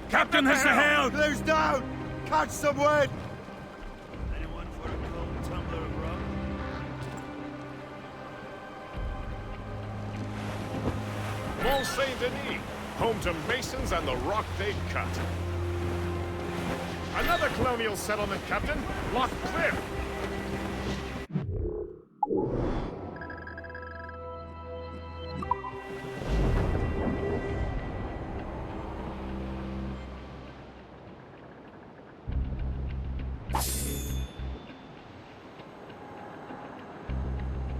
Captain has the helm! Blue's down! Catch some wind! Anyone for a cold tumbler of rum? Mont Saint-Denis, home to Masons and the rock they cut. Another colonial settlement, Captain. Loch Cliff.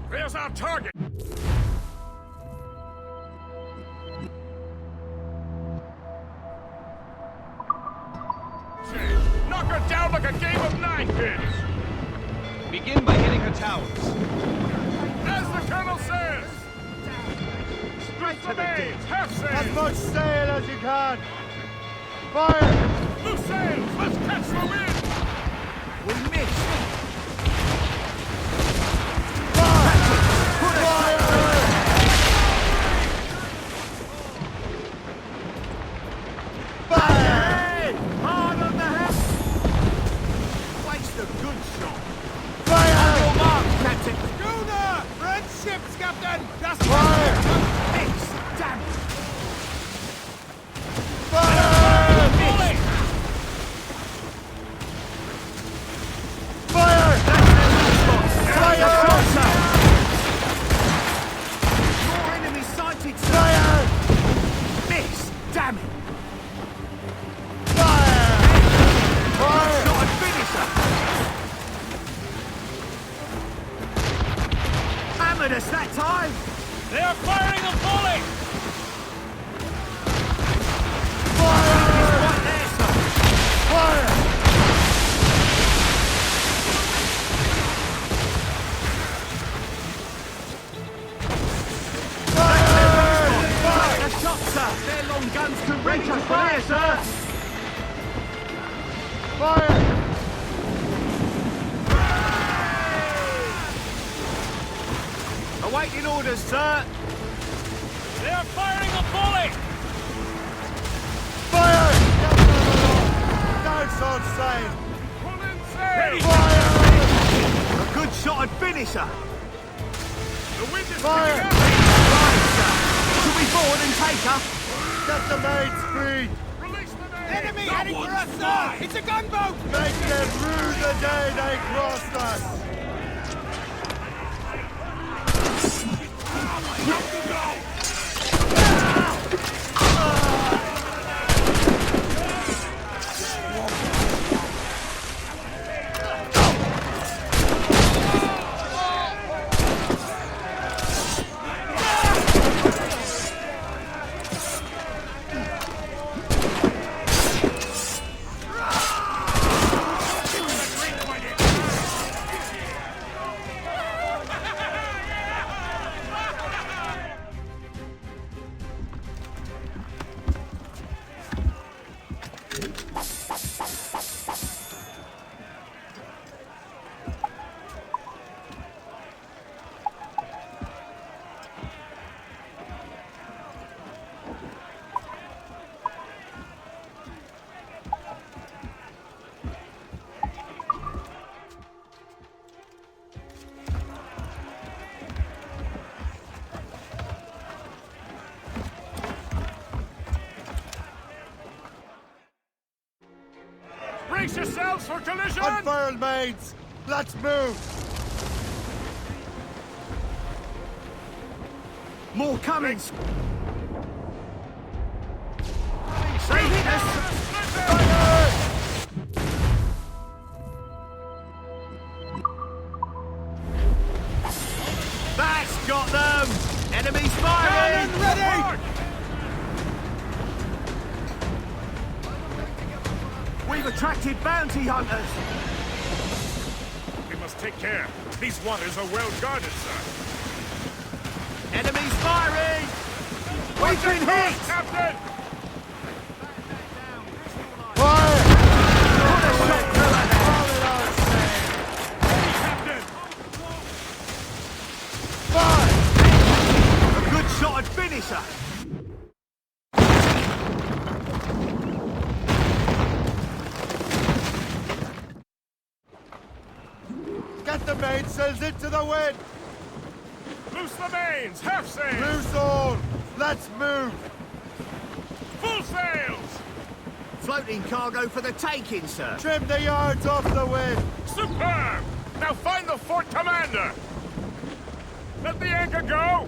There's our target! Knock her down like a game of nine-pins! Begin by hitting her towers. As the Colonel says! Straight to the Mains, ditch. half As sails! much sail as you can! Fire! Loose sails! Let's catch the wind! We missed. Hard on the head! Waste a good shot. Fire! Your mark, Captain. Schooner! Red ships, Captain! Just Fire! Miss. Damn it. Fire! Miss. Fire! Fire! More enemy sighted, sir. Fire! Miss. Damn it. Fire! Fire! Not a finisher. Hammered us that time. They are firing a volley! Fire! Right there, sir. Fire! Take a shot, sir. Their long guns can reach us from here, sir. Fire! Awaiting orders, sir. They are firing a volley! Fire! Don't on sail! Pull in sail! Fire! A good shot and finisher. The wind is Fire! picking up! Right, sir. Shall we board and take her? Get the mains free! Release the main! Enemy heading for us, sir! It's a gunboat! Make them rue the day they crossed us! Brace yourselves for collision! Unfurled mains! Let's move! More coming. They hit us. That's got them. Enemies firing. Cannon ready! We've attracted bounty hunters. We must take care. These waters are well guarded, sir. Enemies firing. We've been hit. Captain! Fire! Put a shot through her there. Captain! Fire! A good shot and finisher. the mainsails into the wind! Loose the mains! Half sail! Loose all! Let's move! Full sails! Floating cargo for the taking, sir. Trim the yards off the wind! Superb! Now find the fort commander! Let the anchor go!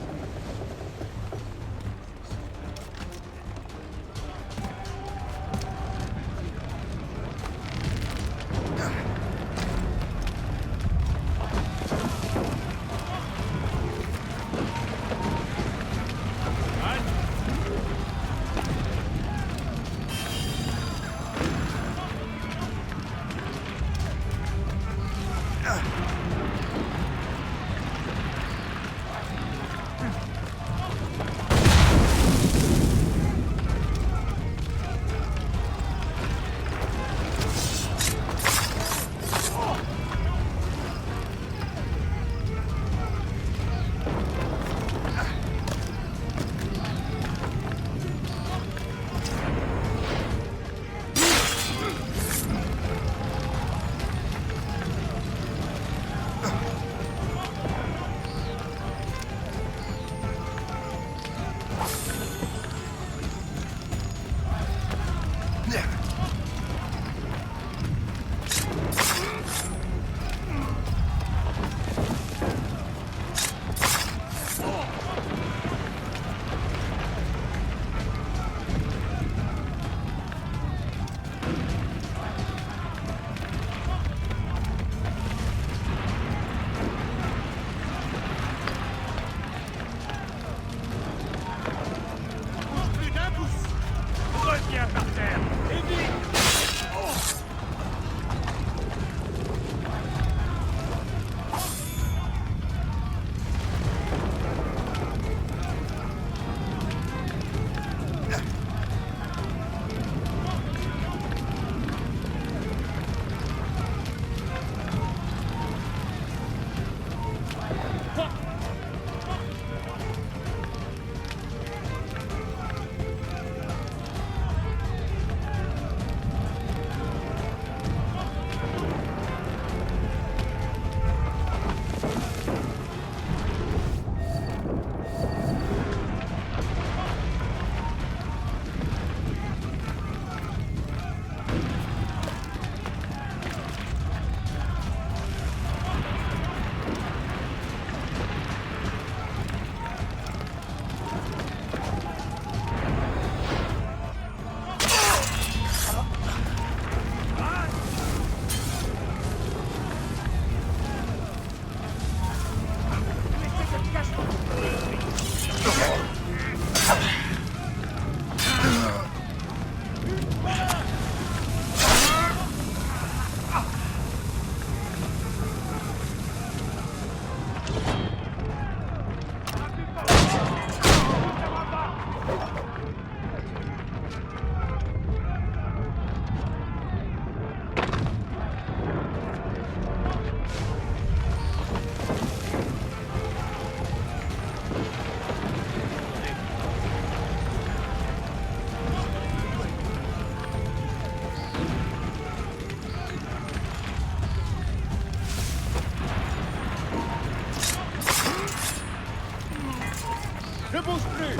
Ne bouge plus!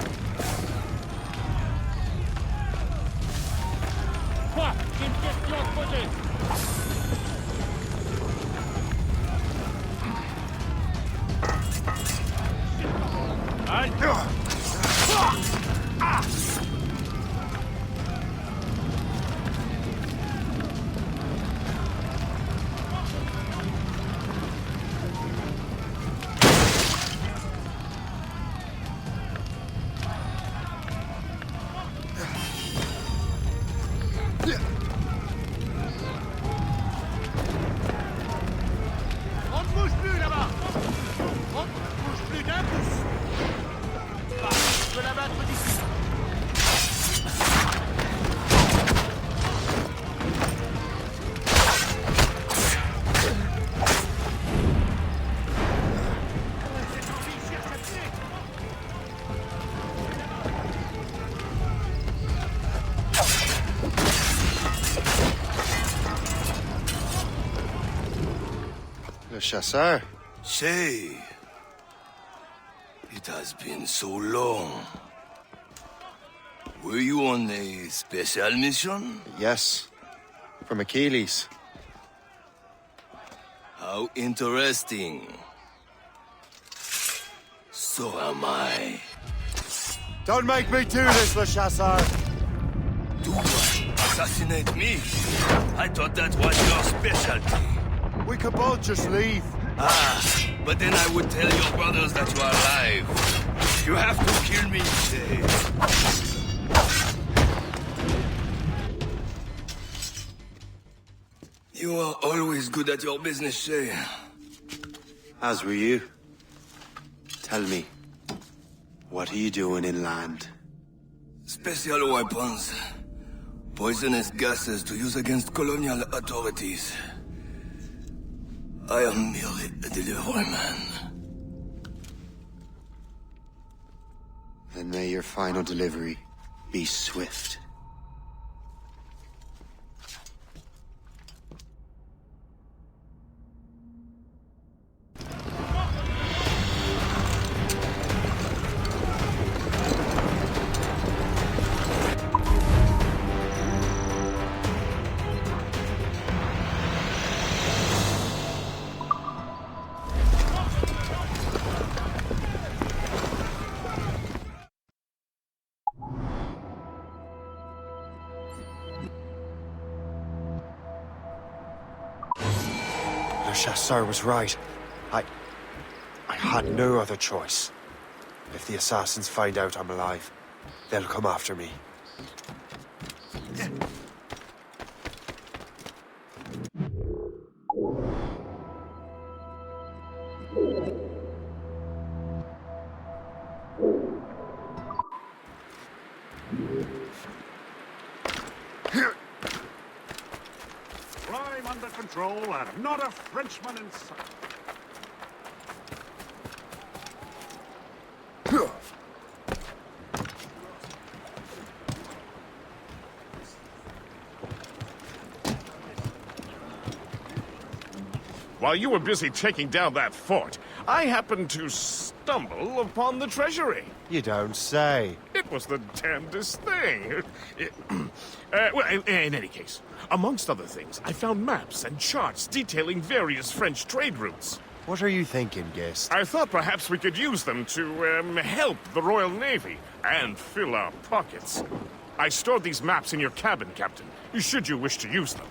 Quoi? J'ai une question à te poser. On ne bouge plus là-bas! On ne bouge plus d'un pouce! Bah, je peux la battre d'ici! Cette fille cherche à tuer! Le chasseur. Shay. It has been so long. Were you on a special mission? Yes. From Achilles. How interesting. So am I. Don't make me do this, Le Chasseur! Do what? Assassinate me? I thought that was your specialty. We could both just leave. But then I would tell your brothers that you are alive. You have to kill me, Shay. You are always good at your business, Shay. As were you. Tell me, what are you doing inland? Special weapons. Poisonous gases to use against colonial authorities. I am merely a delivery man. Then may your final delivery be swift. Le Chasseur was right. I had no other choice. If the assassins find out I'm alive, they'll come after me. Crime under control and not a Frenchman in sight. While you were busy taking down that fort, I happened to stumble upon the treasury. You don't say. It was the damnedest thing. Well, in any case, amongst other things, I found maps and charts detailing various French trade routes. What are you thinking, Guest? I thought perhaps we could use them to help the Royal Navy and fill our pockets. I stored these maps in your cabin, Captain, should you wish to use them.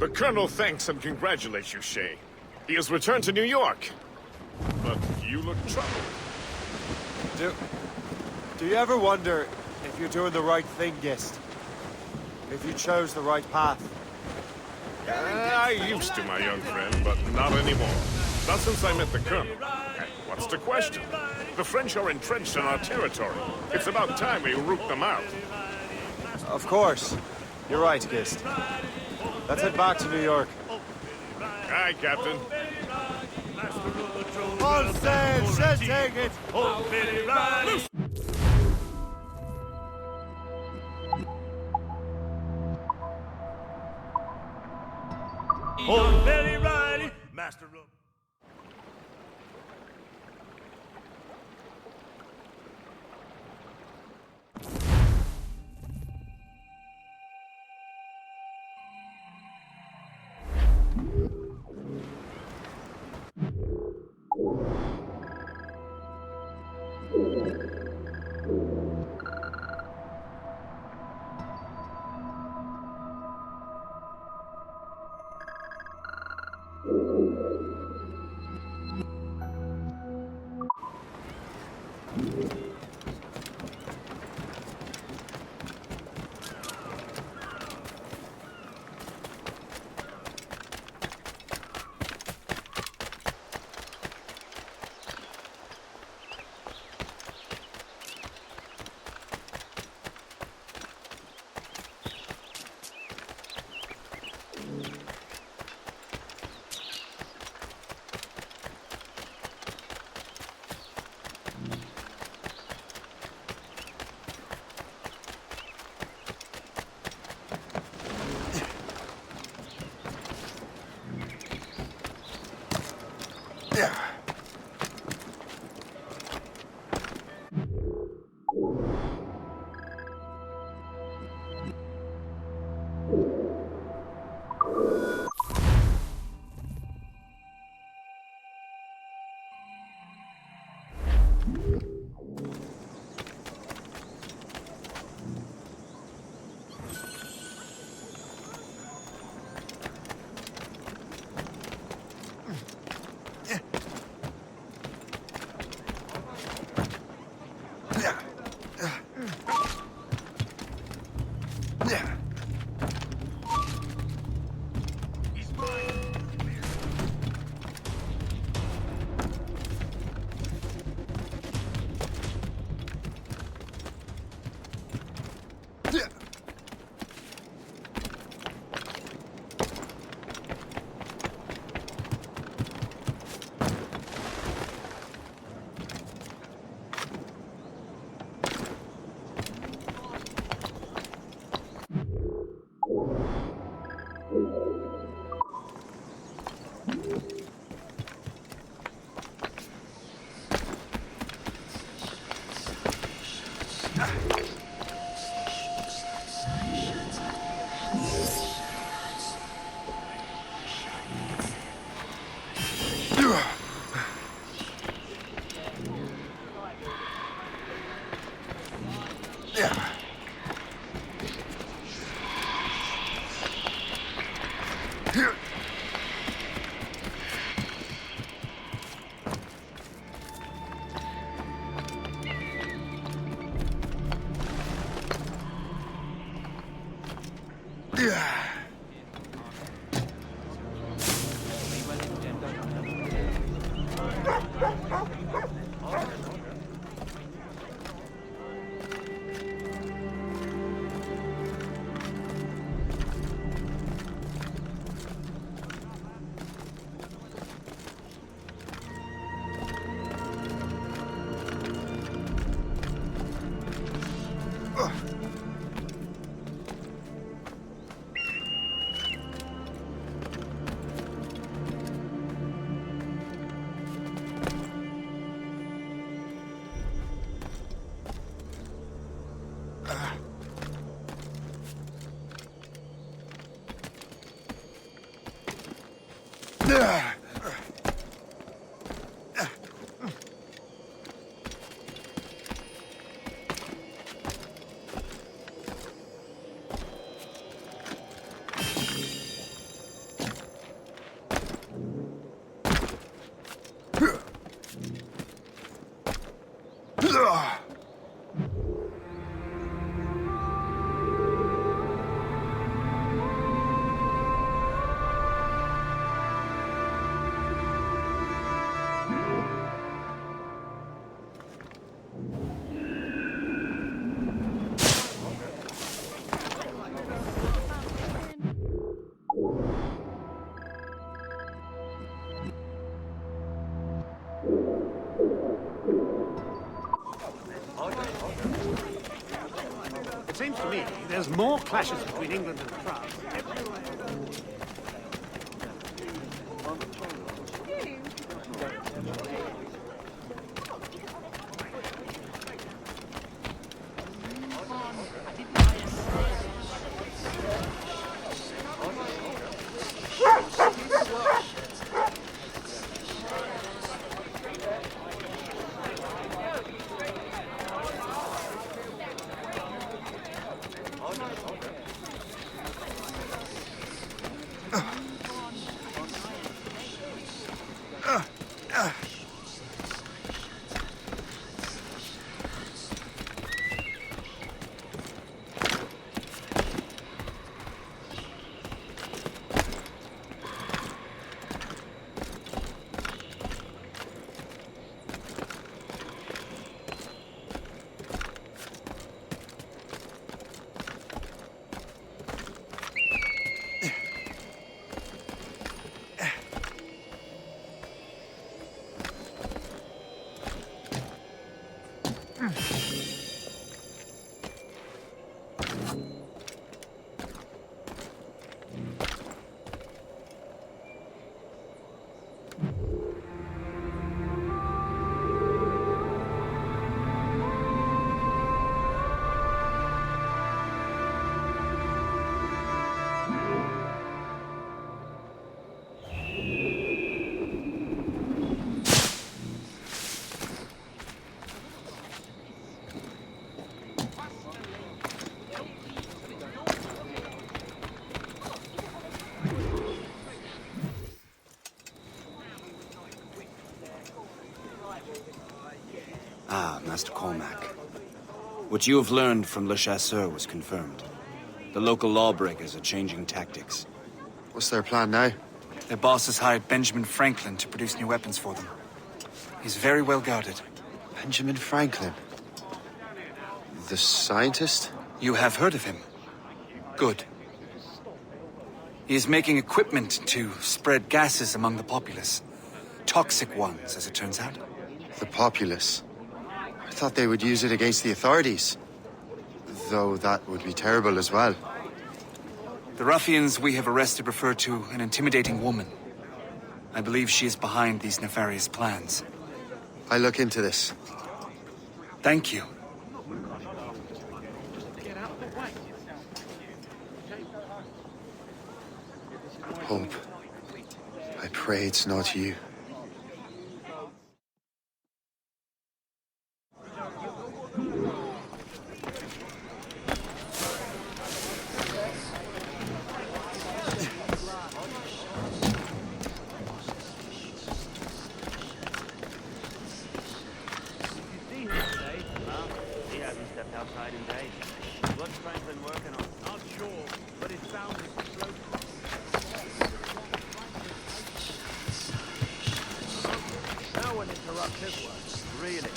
The Colonel thanks and congratulates you, Shay. He has returned to New York. But you look troubled. Do you ever wonder if you're doing the right thing, Gist? If you chose the right path? I used to, my young friend, but not anymore. Not since I met the Colonel. What's the question? The French are entrenched in our territory. It's about time we root them out. Of course. You're right, Gist. Let's head back to New York. Aye, Captain. All sail, shall take it. Oh, very Riley, Master Rope. It seems to me there's more clashes between England and France everywhere. Ah, Master Cormac. What you have learned from Le Chasseur was confirmed. The local lawbreakers are changing tactics. What's their plan now? Their boss has hired Benjamin Franklin to produce new weapons for them. He's very well guarded. Benjamin Franklin? The scientist? You have heard of him? Good. He is making equipment to spread gases among the populace. Toxic ones, as it turns out. The populace? I thought they would use it against the authorities. Though that would be terrible as well. The ruffians we have arrested refer to an intimidating woman. I believe she is behind these nefarious plans. I'll look into this. Thank you. Hope. I pray it's not you. Outside in days. What's Franklin working on? Not sure, but it sounds slow. No one interrupts his work, really.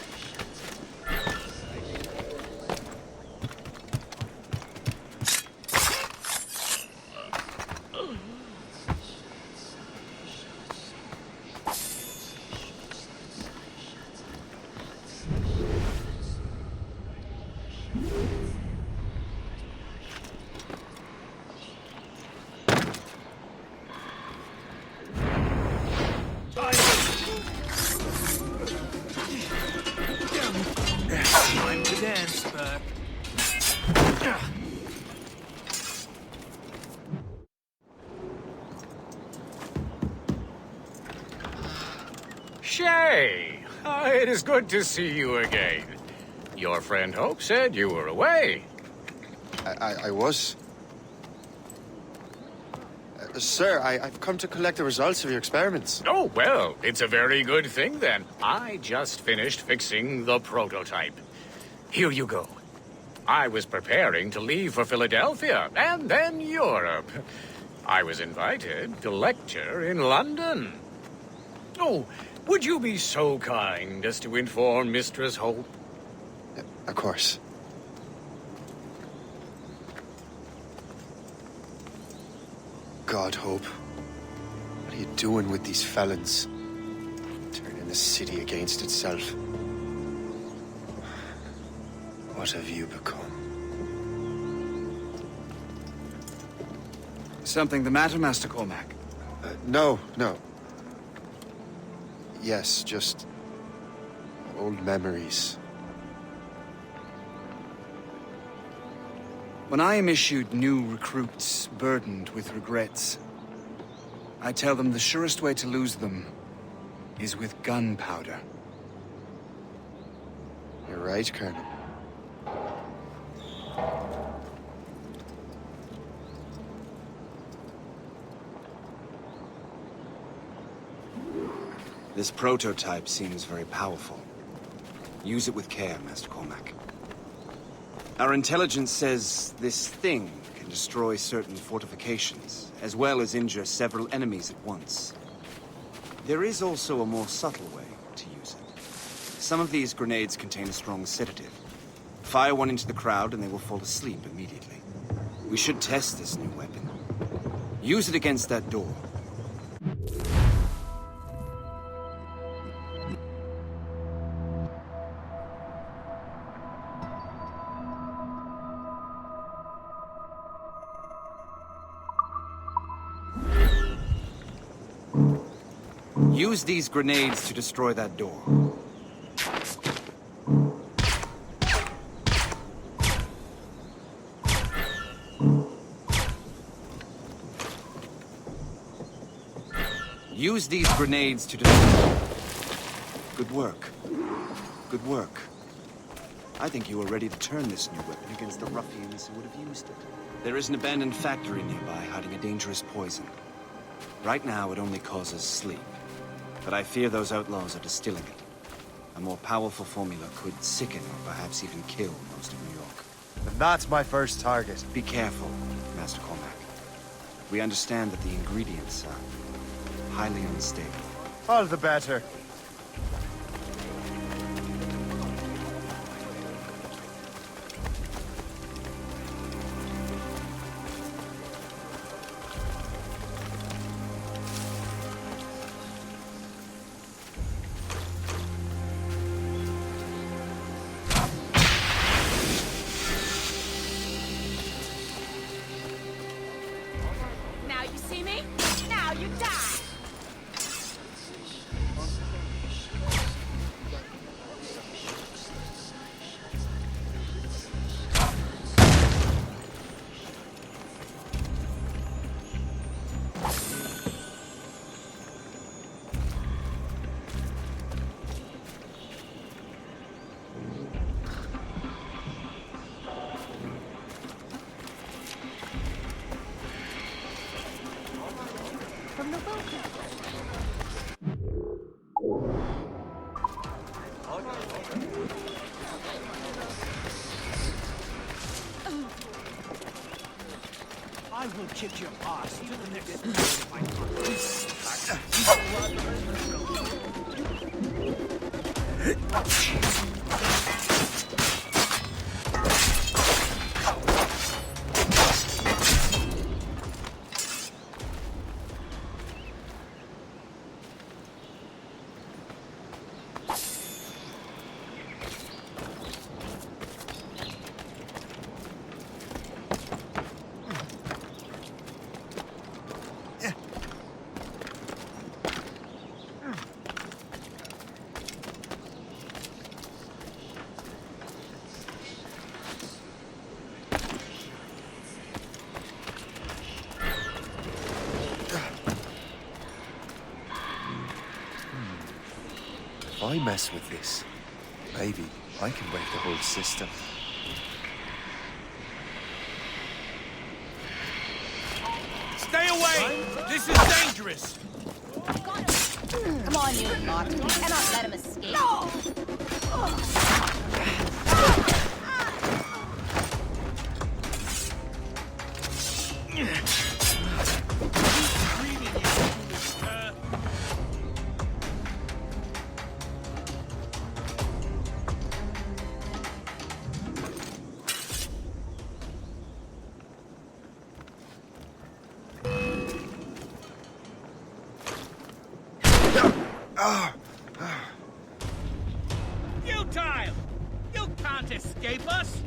Time to dance, Bert. Shay! It is good to see you again. Your friend Hope said you were away. I was. Sir, I've come to collect the results of your experiments. Oh, well, it's a very good thing then. I just finished fixing the prototype. Here you go. I was preparing to leave for Philadelphia and then Europe. I was invited to lecture in London. Oh, would you be so kind as to inform Mistress Hope? Of course. God, Hope. What are you doing with these felons? Turning the city against itself. What have you become? Something the matter, Master Cormac? No. Yes, just old memories. When I am issued new recruits burdened with regrets, I tell them the surest way to lose them is with gunpowder. You're right, Colonel. This prototype seems very powerful. Use it with care, Master Cormac. Our intelligence says this thing can destroy certain fortifications, as well as injure several enemies at once. There is also a more subtle way to use it. Some of these grenades contain a strong sedative. Fire one into the crowd and they will fall asleep immediately. We should test this new weapon. Use it against that door. Use these grenades to destroy that door. Use these grenades to destroy... Good work. Good work. I think you are ready to turn this new weapon against the ruffians who would have used it. There is an abandoned factory nearby hiding a dangerous poison. Right now, it only causes sleep. But I fear those outlaws are distilling it. A more powerful formula could sicken or perhaps even kill most of New York. And that's my first target. Be careful, Master Cormac. We understand that the ingredients are highly unstable. All the better. Now you see me? Now you die! From the boat. I will kick your ass to the next If I mess with this, maybe I can break the whole system. Stay away! This is dangerous! Come on, you lot. You cannot let him escape. Futile! You can't escape us!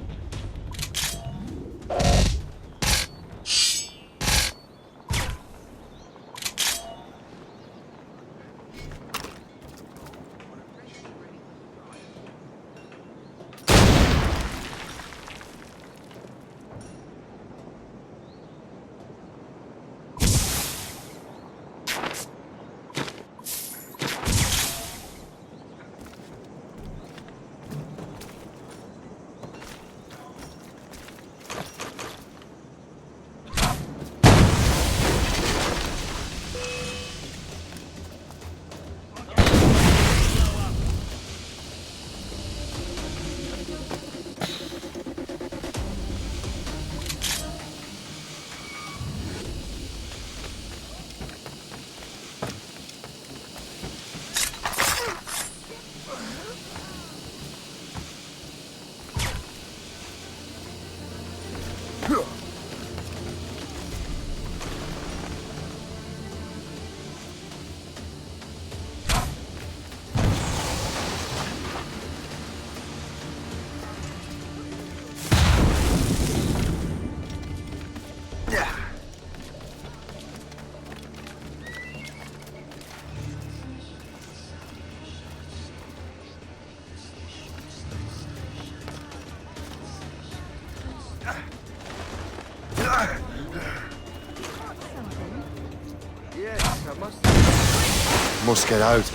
Must get out,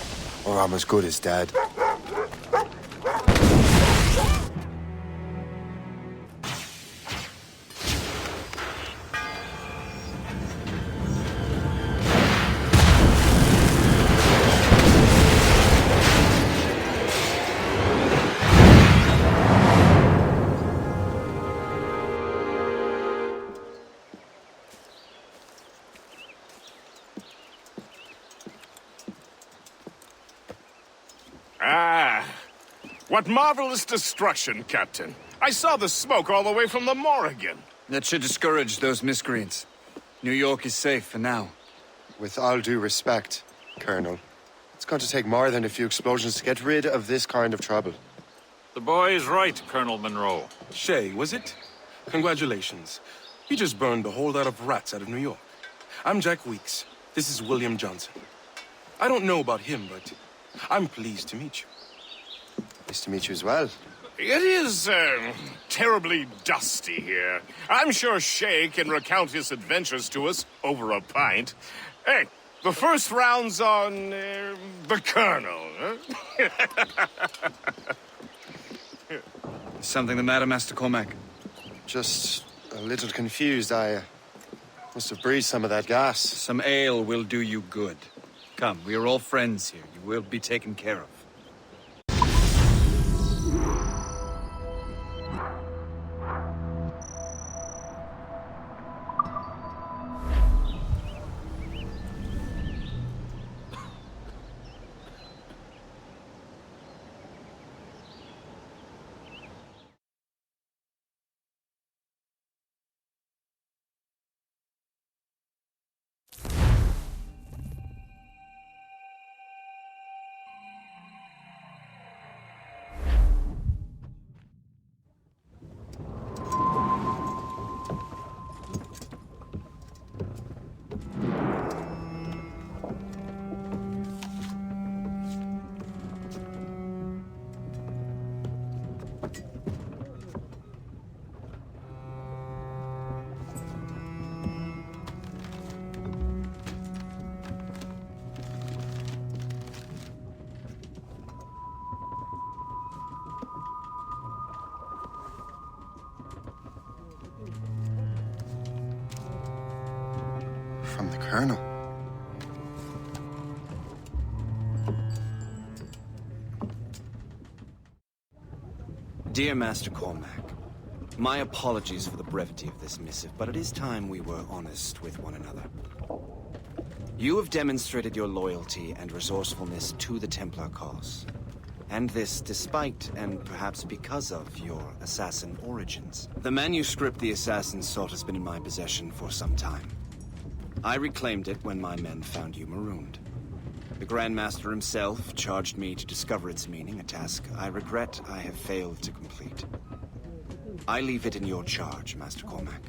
or I'm as good as dead. What marvelous destruction, Captain. I saw the smoke all the way from the Morrigan. That should discourage those miscreants. New York is safe for now. With all due respect, Colonel, it's going to take more than a few explosions to get rid of this kind of trouble. The boy is right, Colonel Monroe. Shay, was it? Congratulations. You just burned a whole lot of rats out of New York. I'm Jack Weeks. This is William Johnson. I don't know about him, but I'm pleased to meet you. Nice to meet you as well. It is, terribly dusty here. I'm sure Shay can recount his adventures to us over a pint. Hey, the first round's on, the Colonel, huh? Something the matter, Master Cormac? Just a little confused. I must have breathed some of that gas. Some ale will do you good. Come, we are all friends here. You will be taken care of. From the Colonel. Dear Master Cormac, my apologies for the brevity of this missive, but it is time we were honest with one another. You have demonstrated your loyalty and resourcefulness to the Templar cause. And this despite, and perhaps because of, your assassin origins. The manuscript the assassin sought has been in my possession for some time. I reclaimed it when my men found you marooned. The Grand Master himself charged me to discover its meaning, a task I regret I have failed to complete. I leave it in your charge, Master Cormac.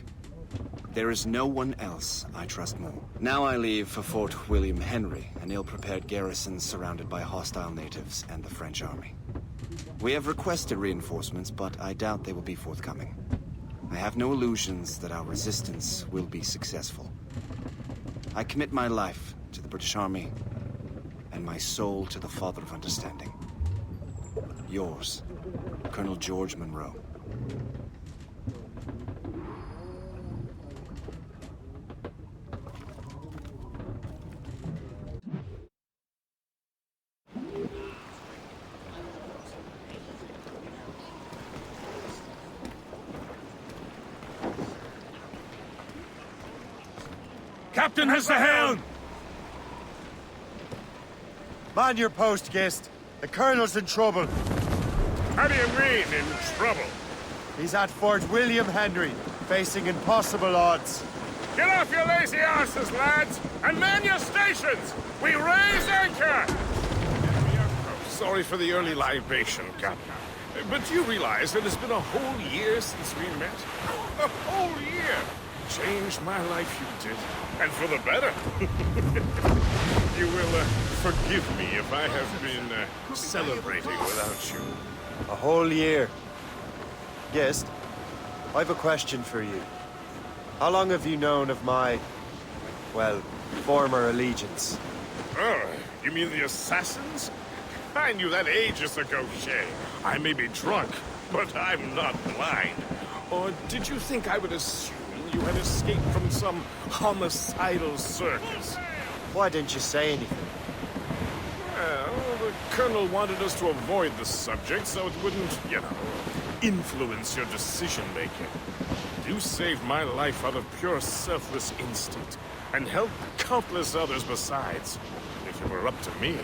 There is no one else I trust more. Now I leave for Fort William Henry, an ill-prepared garrison surrounded by hostile natives and the French army. We have requested reinforcements, but I doubt they will be forthcoming. I have no illusions that our resistance will be successful. I commit my life to the British Army, and my soul to the Father of Understanding. Yours, Colonel George Monroe. Captain has the helm! Man your post, Gist. The Colonel's in trouble. How do you mean, in trouble? He's at Fort William Henry. facing impossible odds. Get off your lazy arses, lads, and man your stations! We raise anchor! Sorry for the early libation, Captain. But do you realize it has been a whole year since we met? A whole year! Changed my life, you did. And for the better. You will forgive me if I have been celebrating without you. A whole year. Yes, I've a question for you. How long have you known of my, well, former allegiance? Oh, you mean the assassins? I knew that ages ago, Shay. I may be drunk, but I'm not blind. Or did you think I would assume you had escaped from some homicidal circus? Why didn't you say anything? Well, the Colonel wanted us to avoid the subject so it wouldn't, you know, influence your decision-making. You saved my life out of pure selfless instinct, and helped countless others besides. If it were up to me,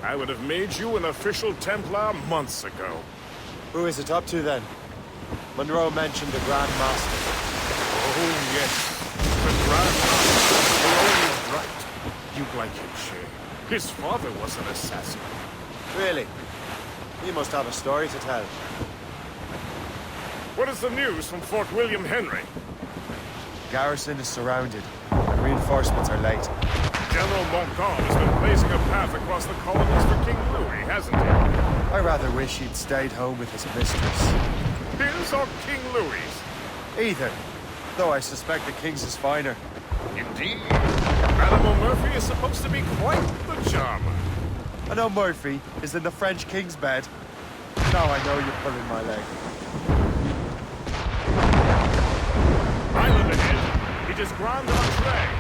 I would have made you an official Templar months ago. Who is it up to, then? Monroe mentioned the Grand Master. Oh, yes. The Grand Master. You're always right. You'd like him, Shay. His father was an assassin. Really? You must have a story to tell. What is the news from Fort William Henry? Garrison is surrounded, and reinforcements are late. General Montcalm has been blazing a path across the colonies for King Louis, hasn't he? I rather wish he'd stayed home with his mistress. His or King Louis? Either, though I suspect the King's is finer. Indeed. Madame O'Murphy is supposed to be quite the charmer. I know Murphy is in the French King's bed. Now I know you're pulling my leg. Island ahead. It is Grand Entree.